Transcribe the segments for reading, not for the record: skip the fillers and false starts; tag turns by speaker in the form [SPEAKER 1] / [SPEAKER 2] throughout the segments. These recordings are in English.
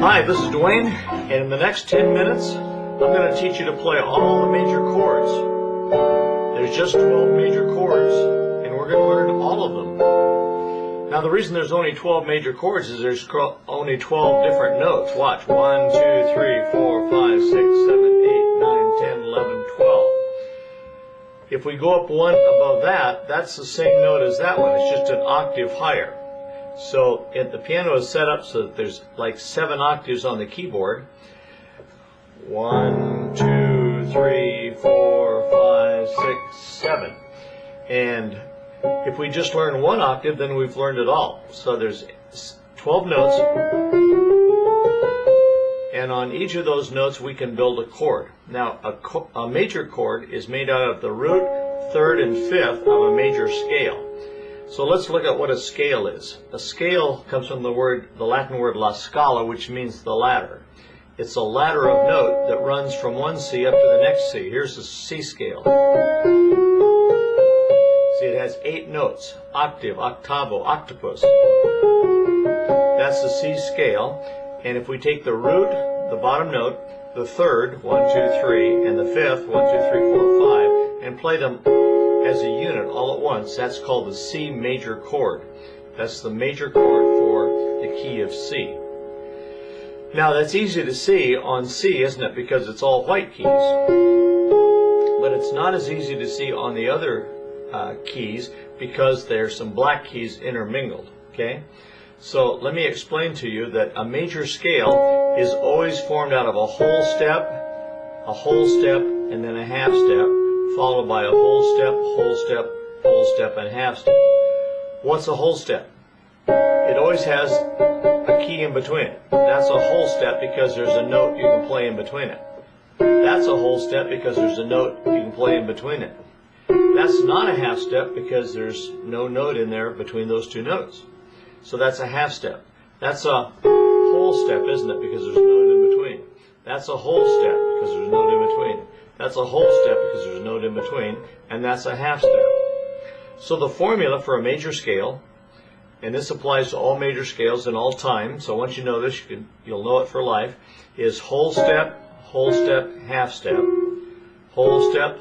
[SPEAKER 1] Hi, this is Dwayne, and in the next 10 minutes, I'm going to teach you to play all the major chords. There's just 12 major chords, and we're going to learn all of them. Now, the reason there's only 12 major chords is there's only 12 different notes. Watch. 1, 2, 3, 4, 5, 6, 7, 8, 9, 10, 11, 12. If we go up one above that, that's the same note as that one. It's just an octave higher. So the piano is set up so that there's like 7 octaves on the keyboard. 1, 2, 3, 4, 5, 6, 7. And if we just learn one octave, then we've learned it all. So there's 12 notes, and on each of those notes we can build a chord. Now a major chord is made out of the root, third, and fifth of a major scale. So let's look at what a scale is. A scale comes from the Latin word la scala, which means the ladder. It's a ladder of note that runs from one C up to the next C. Here's the C scale. See, it has 8 notes: octave, octavo, octopus. That's the C scale. And if we take the root, the bottom note, the third, 1, 2, 3, and the fifth, 1, 2, 3, 4, 5, and play them as a unit all at once, that's called the C major chord. That's the major chord for the key of C. Now that's easy to see on C, isn't it? Because it's all white keys. But it's not as easy to see on the other keys because there's some black keys intermingled. Okay? So let me explain to you that a major scale is always formed out of a whole step, and then a half step, followed by a whole step, and half step. What's a whole step? It always has a key in between it. That's a whole step because there's a note you can play in between it. That's a whole step because there's a note you can play in between it. That's not a half step because there's no note in there between those two notes. So that's a half step. That's a whole step, isn't it? Because there's no note in between. That's a whole step because there's no note in between. That's a whole step because there's a note in between. And that's a half step. So the formula for a major scale, and this applies to all major scales in all time, so once you know this, you'll know it for life, is whole step, half step, whole step,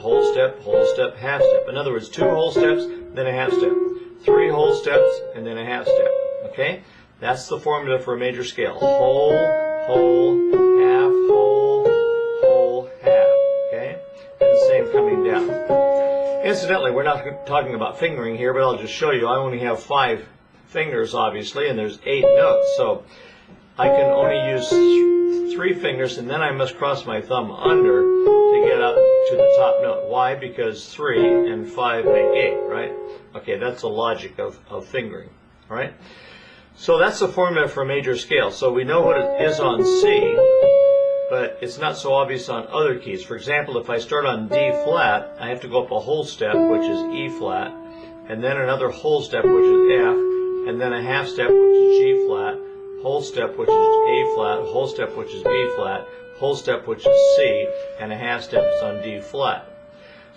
[SPEAKER 1] half step. In other words, 2 whole steps, then a half step. 3 whole steps, and then a half step. Okay? That's the formula for a major scale. Whole, half, whole, half. Okay? And the same coming down. Incidentally, we're not talking about fingering here, but I'll just show you. I only have 5 fingers, obviously, and there's 8 notes. So I can only use 3 fingers, and then I must cross my thumb under to get up to the top note. Why? Because 3 and 5 make 8, right? Okay, that's the logic of fingering, all right? So that's the formula for a major scale. So we know what it is on C, but it's not so obvious on other keys. For example, if I start on D flat, I have to go up a whole step, which is E flat, and then another whole step, which is F, and then a half step, which is G flat, whole step, which is A flat, whole step, which is B flat, whole step, which is C, and a half step is on D flat.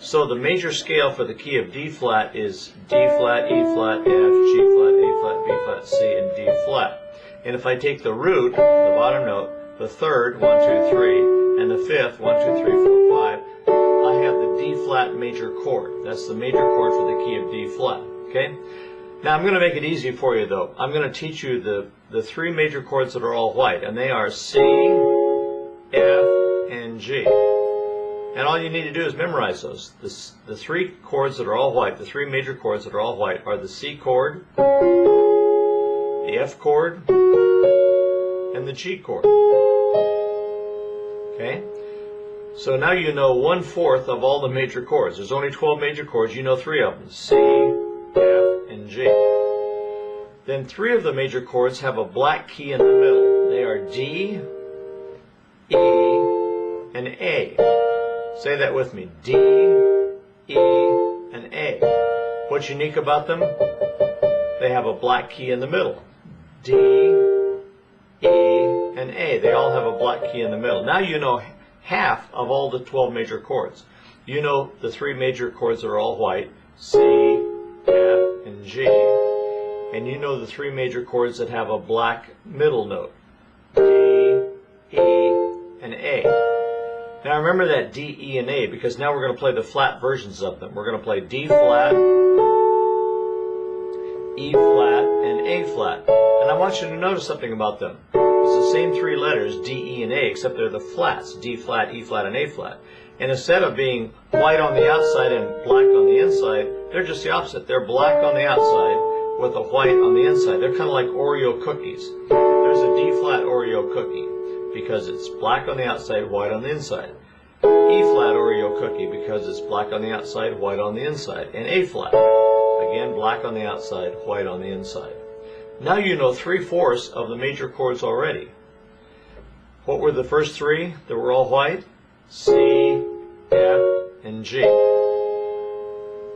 [SPEAKER 1] So the major scale for the key of D flat is D flat, E flat, F, G flat, A flat, B flat, C, and D flat. And if I take the root, the bottom note, the third, 1, 2, 3, and the fifth, 1, 2, 3, 4, 5, I have the D flat major chord. That's the major chord for the key of D flat. Okay? Now I'm going to make it easy for you though. I'm going to teach you the 3 major chords that are all white, and they are C, F, and G. And all you need to do is memorize those. The 3 chords that are all white, the 3 major chords that are all white, are the C chord, the F chord, and the G chord. Okay? So now you know 1/4 of all the major chords. There's only 12 major chords. You know 3 of them: C, F, and G. Then 3 of the major chords have a black key in the middle. They are D, E, and A. Say that with me. D, E, and A. What's unique about them? They have a black key in the middle. D, E, and A. They all have a black key in the middle. Now you know half of all the 12 major chords. You know the 3 major chords that are all white: C, F, and G. And you know the 3 major chords that have a black middle note: D, and A. Now remember that D, E, and A, because now we're going to play the flat versions of them. We're going to play D flat, E flat, and A flat. And I want you to notice something about them. It's the same three letters, D, E, and A, except they're the flats, D flat, E flat, and A flat. And instead of being white on the outside and black on the inside, they're just the opposite. They're black on the outside with a white on the inside. They're kind of like Oreo cookies. There's a D flat Oreo cookie because it's black on the outside, white on the inside. E flat Oreo cookie because it's black on the outside, white on the inside. And A flat, again, black on the outside, white on the inside. Now you know 3/4 of the major chords already. What were the first three that were all white? C, F, and G.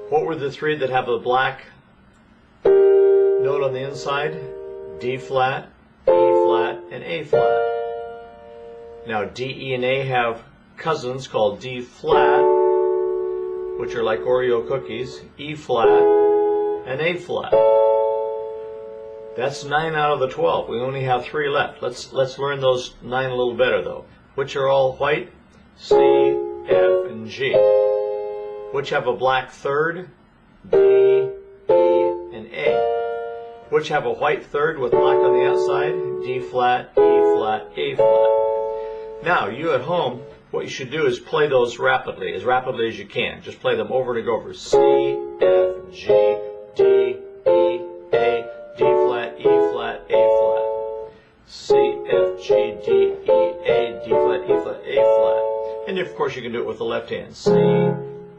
[SPEAKER 1] What were the three that have a black note on the inside? D flat, E flat, and A flat. Now D, E, and A have cousins called D flat, which are like Oreo cookies, E flat, and A flat. That's 9 out of the 12. We only have 3 left. Let's learn those 9 a little better though. Which are all white? C, F, and G. Which have a black third? D, E, and A. Which have a white third with black on the outside? D flat, E flat, A flat. Now, you at home, what you should do is play those rapidly as you can. Just play them over and over. C, F, G, D, E, A, D flat, E flat, A flat. C, F, G, D, E, A, D flat, E flat, A flat. And of course you can do it with the left hand. C,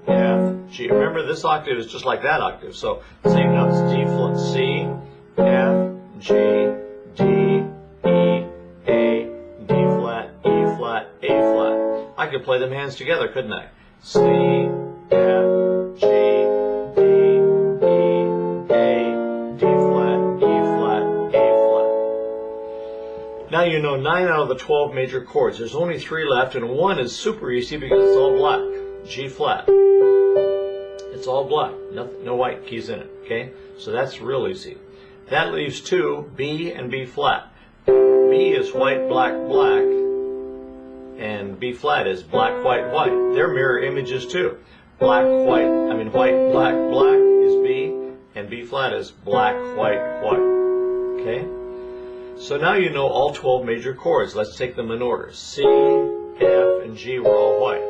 [SPEAKER 1] F, G. Remember this octave is just like that octave. So same notes. D flat, C, F, G, D, E, A, D flat, E flat, A flat. I could play them hands together, couldn't I? C, F, G, D, E, A, D flat, E flat, A flat. Now you know 9 out of the 12 major chords. There's only 3 left, and one is super easy because it's all black. G flat. It's all black. No white keys in it. Okay? So that's real easy. That leaves 2, B and B flat. B is white, black, black. And B flat is black, white, white. They're mirror images too. White, black, black is B, and B flat is black, white, white. Okay? So now you know all 12 major chords. Let's take them in order. C, F, and G were all white.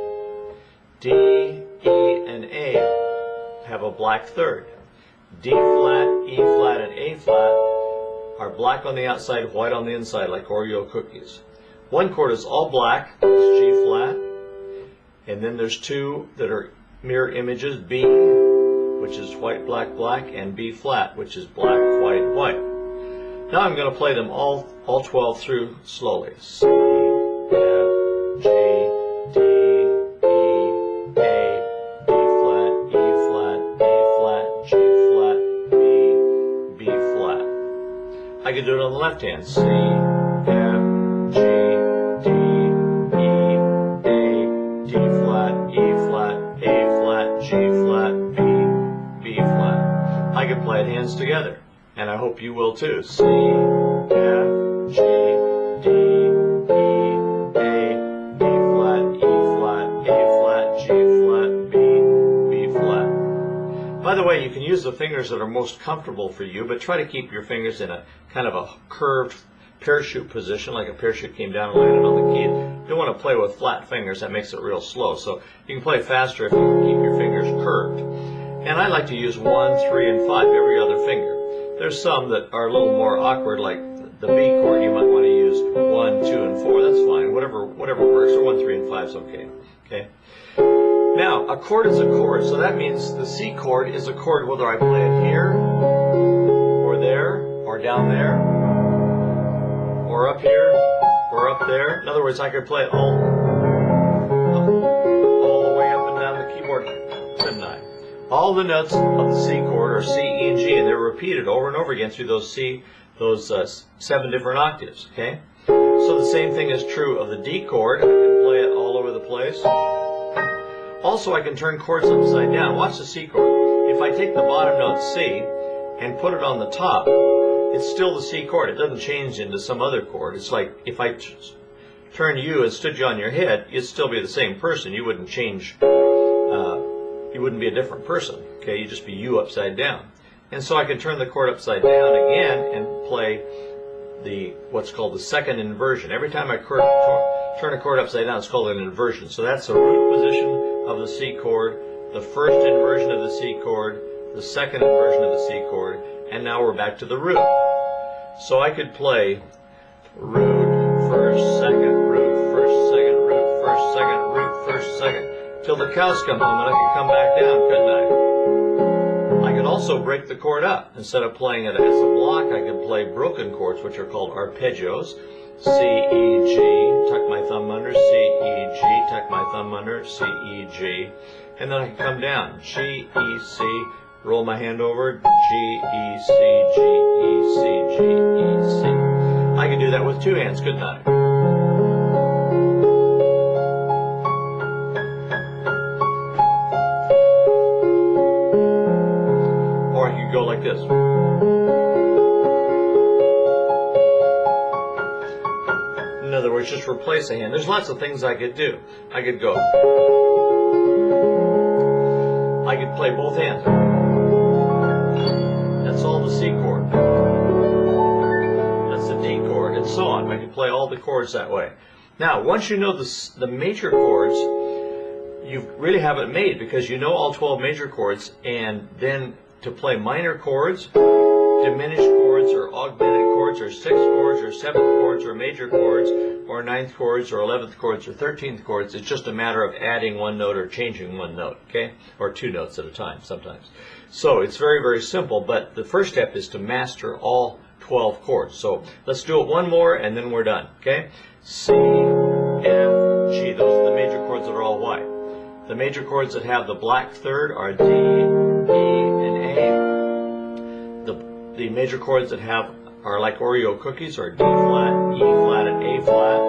[SPEAKER 1] D, E, and A have a black third. D flat, E flat, and A flat are black on the outside, white on the inside, like Oreo cookies. One chord is all black, it's G flat, and then there's 2 that are mirror images, B, which is white, black, black, and B flat, which is black, white, white. Now I'm going to play them all 12 through slowly. C, F, G, D, E, A, D flat, E flat, A flat, G flat, B flat. I can do it on the left hand. C, F, G, D, E, A, D flat, E flat, A flat, G flat, B flat. I can play it hands together, and I hope you will too. C, F, G, D, E, A, D flat, E flat, A flat, G flat, B flat. By the way, you can use the fingers that are most comfortable for you, but try to keep your fingers in a kind of a curved parachute position, like a parachute came down and landed on the key. You don't want to play with flat fingers, that makes it real slow. So you can play faster if you can keep your fingers curved. And I like to use 1, 3, and 5, every other finger. There's some that are a little more awkward, like the B chord, you might want to use 1, 2, and 4. That's fine. Whatever works. Or 1, 3, and 5 is okay. Okay. Now, a chord is a chord, so that means the C chord is a chord whether I play it here, or there, or down there, or up here, or up there. In other words, I could play it all the way up and down the keyboard, couldn't I? All the notes of the C chord are C, E, and G, and they're repeated over and over again through those 7 different octaves. Okay. So the same thing is true of the D chord. I can play it all over the place. Also, I can turn chords upside down. Watch the C chord. If I take the bottom note C and put it on the top, it's still the C chord. It doesn't change into some other chord. It's like if I turned you and stood you on your head, you'd still be the same person. You wouldn't change. You wouldn't be a different person. Okay, you'd just be you upside down. And so I can turn the chord upside down again and play what's called the second inversion. Every time I turn a chord upside down, it's called an inversion. So that's the root position of the C chord, the first inversion of the C chord, the second inversion of the C chord, and now we're back to the root. So I could play root, first, second, root, first, second, root, first, second, root, first, second, till the cows come home and I could come back down, couldn't I? I could also break the chord up. Instead of playing it as a block, I could play broken chords, which are called arpeggios. C, E, G, tuck my thumb under, C, E, G, tuck my thumb under, C, E, G. And then I can come down, G, E, C, roll my hand over, G, E, C, G, E, C, G, E, C. I can do that with two hands, couldn't I? Or I could go like this. In other words, just replace a hand. There's lots of things I could do. I could go. I could play both hands. That's all the C chord. That's the D chord, and so on. I could play all the chords that way. Now, once you know the major chords, you really have it made because you know all 12 major chords, and then to play minor chords, diminished chords, or augmented chords, or sixth chords, or seventh chords, or major chords, or ninth chords, or 11th chords, or 13th chords. It's just a matter of adding one note or changing one note, okay? Or two notes at a time sometimes. So it's very, very simple, but the first step is to master all 12 chords. So let's do it one more and then we're done, okay? C, F, G. Those are the major chords that are all white. The major chords that have the black third are D, E, and A. The major chords that are like Oreo cookies are D flat, E flat, and A flat.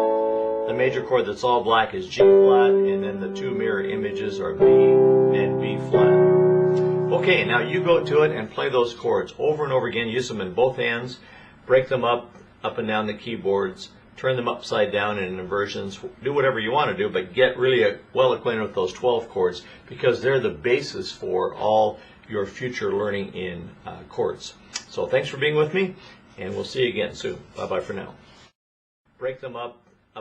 [SPEAKER 1] The major chord that's all black is G flat, and then the two mirror images are B and B flat. Okay, now you go to it and play those chords over and over again. Use them in both hands. Break them up and down the keyboards. Turn them upside down in inversions. Do whatever you want to do, but get really well acquainted with those 12 chords because they're the basis for all your future learning in chords. So thanks for being with me, and we'll see you again soon. Bye-bye for now. Break them up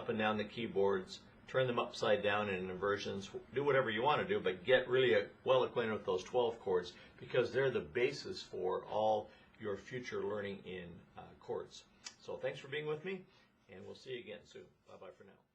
[SPEAKER 1] and down the keyboards. Turn them upside down in inversions. Do whatever you want to do, but get really well acquainted with those 12 chords because they're the basis for all your future learning in chords. So thanks for being with me, and we'll see you again soon. Bye-bye for now.